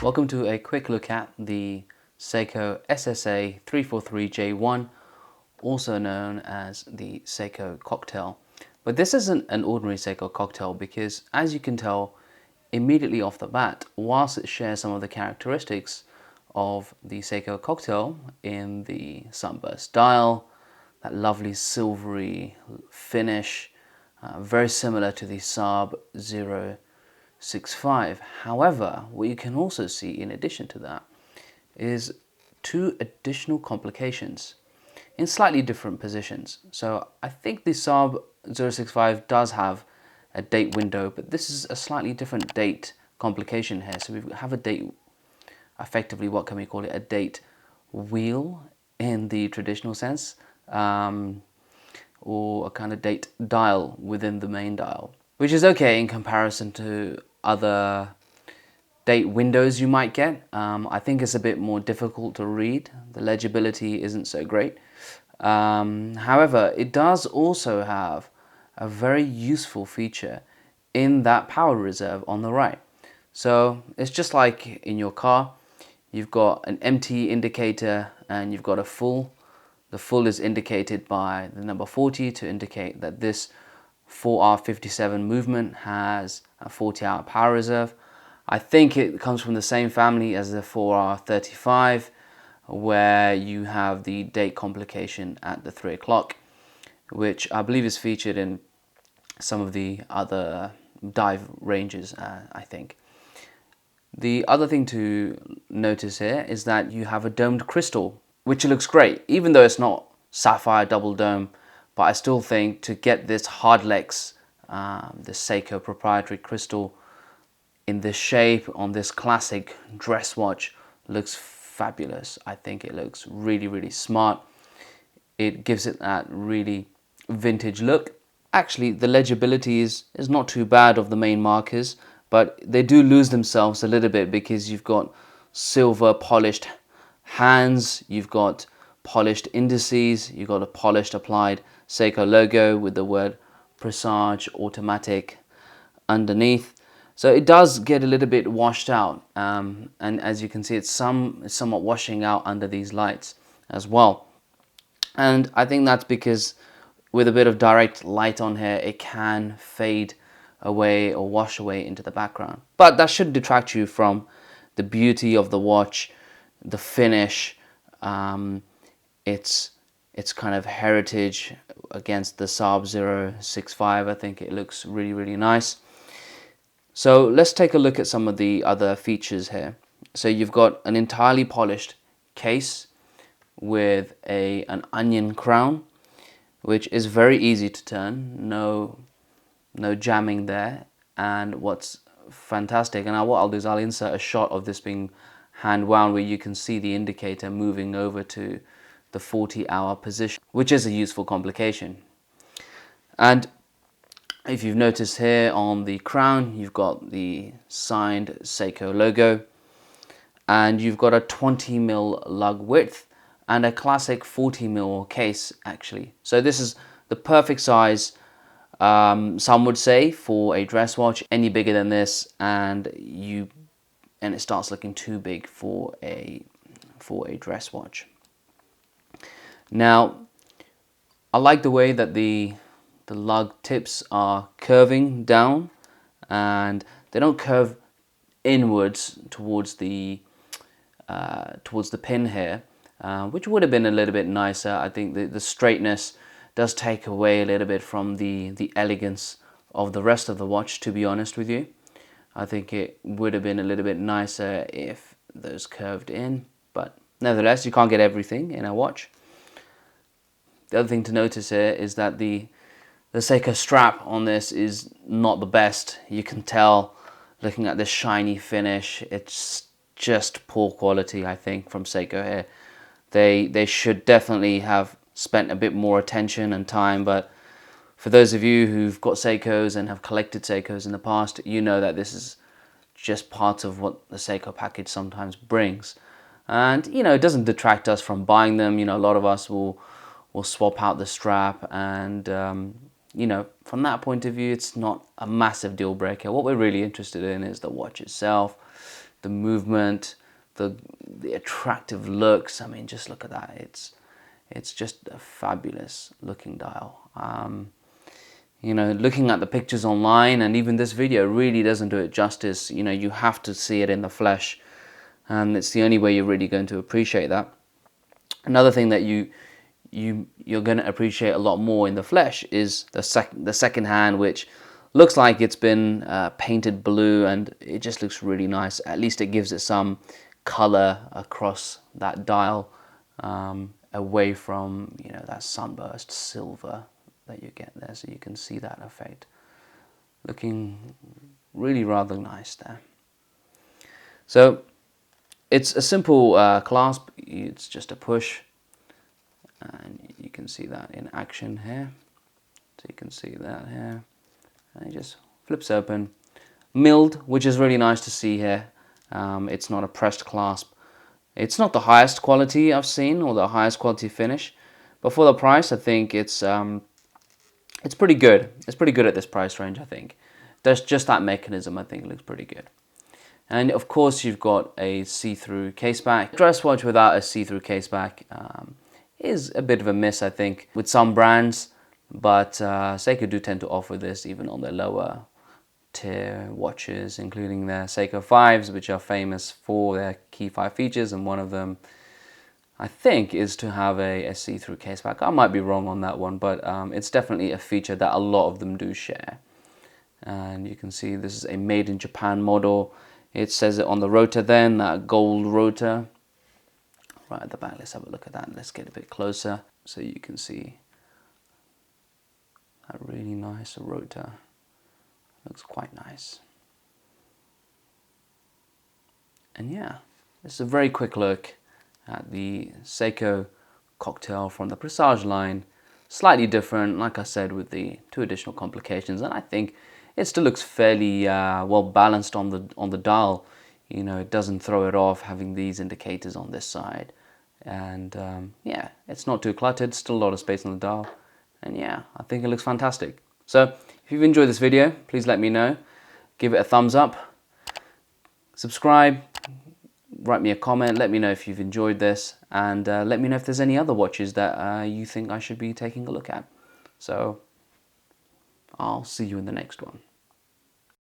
Welcome to a quick look at the Seiko SSA343J1, also known as the Seiko Cocktail. But this isn't an ordinary Seiko Cocktail because, as you can tell immediately off the bat, whilst it shares some of the characteristics of the Seiko Cocktail in the sunburst dial, that lovely silvery finish, very similar to the Saab 065. However, what you can also see in addition to that is two additional complications in slightly different positions. So I think the Saab 065 does have a date window, but this is a slightly different date complication here. So we have a date, effectively, what can we call it, a date wheel in the traditional sense, or a kind of date dial within the main dial, which is okay in comparison to other date windows you might get. I think it's a bit more difficult to read. The legibility isn't so great. However, it does also have a very useful feature in that power reserve on the right. So it's just like in your car, you've got an empty indicator and you've got a full. The full is indicated by the number 40 to indicate that this 4R57 movement has a 40-hour power reserve. I think it comes from the same family as the 4R35, where you have the date complication at the 3 o'clock, which I believe is featured in some of the other dive ranges, I think. The other thing to notice here is that you have a domed crystal, which looks great, even though it's not sapphire double dome. But I still think to get this Hardlex, this Seiko proprietary crystal in this shape on this classic dress watch looks fabulous. I think it looks really, really smart. It gives it that really vintage look. Actually, the legibility is not too bad of the main markers, but they do lose themselves a little bit because you've got silver polished hands, you've got polished indices, you've got a polished applied Seiko logo with the word Presage automatic underneath. So it does get a little bit washed out, and as you can see, it's somewhat washing out under these lights as well. And I think that's because with a bit of direct light on here, it can fade away or wash away into the background. But that shouldn't detract you from the beauty of the watch, the finish, its kind of heritage against the Saab 065. I think it looks really, really nice. So let's take a look at some of the other features here. So you've got an entirely polished case with an onion crown, which is very easy to turn. No jamming there. And what's fantastic, and what I'll do is I'll insert a shot of this being hand wound where you can see the indicator moving over to the 40-hour position, which is a useful complication. And if you've noticed here on the crown, you've got the signed Seiko logo, and you've got a 20mm lug width and a classic 40mm case actually. So this is the perfect size, some would say, for a dress watch. Any bigger than this and it starts looking too big for a dress watch. Now, I like the way that the lug tips are curving down, and they don't curve inwards towards the pin here, which would have been a little bit nicer. I think the straightness does take away a little bit from the elegance of the rest of the watch, to be honest with you. I think it would have been a little bit nicer if those curved in, but nevertheless, you can't get everything in a watch. The other thing to notice here is that the Seiko strap on this is not the best. You can tell looking at this shiny finish, it's just poor quality, I think, from Seiko here. They should definitely have spent a bit more attention and time, but for those of you who've got Seikos and have collected Seikos in the past, you know that this is just part of what the Seiko package sometimes brings. And, you know, it doesn't detract us from buying them. You know, a lot of us will swap out the strap, and you know, from that point of view, it's not a massive deal breaker. What we're really interested in is the watch itself, the movement, the attractive looks. I mean, just look at that. It's just a fabulous looking dial. You know, looking at the pictures online and even this video really doesn't do it justice. You know, you have to see it in the flesh, and it's the only way you're really going to appreciate that. Another thing that you're going to appreciate a lot more in the flesh is the second hand, which looks like it's been painted blue, and it just looks really nice. At least it gives it some color across that dial, away from, you know, that sunburst silver that you get there. So you can see that effect looking really rather nice there. So it's a simple clasp. It's just a push, and you can see that in action here. So you can see that here, and it just flips open. Milled, which is really nice to see here. It's not a pressed clasp. It's not the highest quality I've seen, or the highest quality finish, but for the price, I think it's pretty good. It's pretty good at this price range, I think. There's just that mechanism, I think, looks pretty good. And of course, you've got a see-through case back. Dress watch without a see-through case back is a bit of a miss, I think, with some brands, but Seiko do tend to offer this even on their lower tier watches, including their Seiko 5s, which are famous for their key 5 features, and one of them, I think, is to have a see-through case back. I might be wrong on that one, but it's definitely a feature that a lot of them do share. And you can see this is a made in Japan model. It says it on the rotor then, that gold rotor. Right at the back, let's have a look at that. Let's get a bit closer so you can see that really nice rotor. Looks quite nice. And yeah, this is a very quick look at the Seiko Cocktail from the Presage line. Slightly different, like I said, with the 2 additional complications, and I think it still looks fairly well balanced on the dial. You know, it doesn't throw it off having these indicators on this side, and yeah, it's not too cluttered. Still a lot of space on the dial, and yeah, I think it looks fantastic. So if you've enjoyed this video, please let me know. Give it a thumbs up, subscribe, write me a comment, let me know if you've enjoyed this, and let me know if there's any other watches that you think I should be taking a look at. So I'll see you in the next one.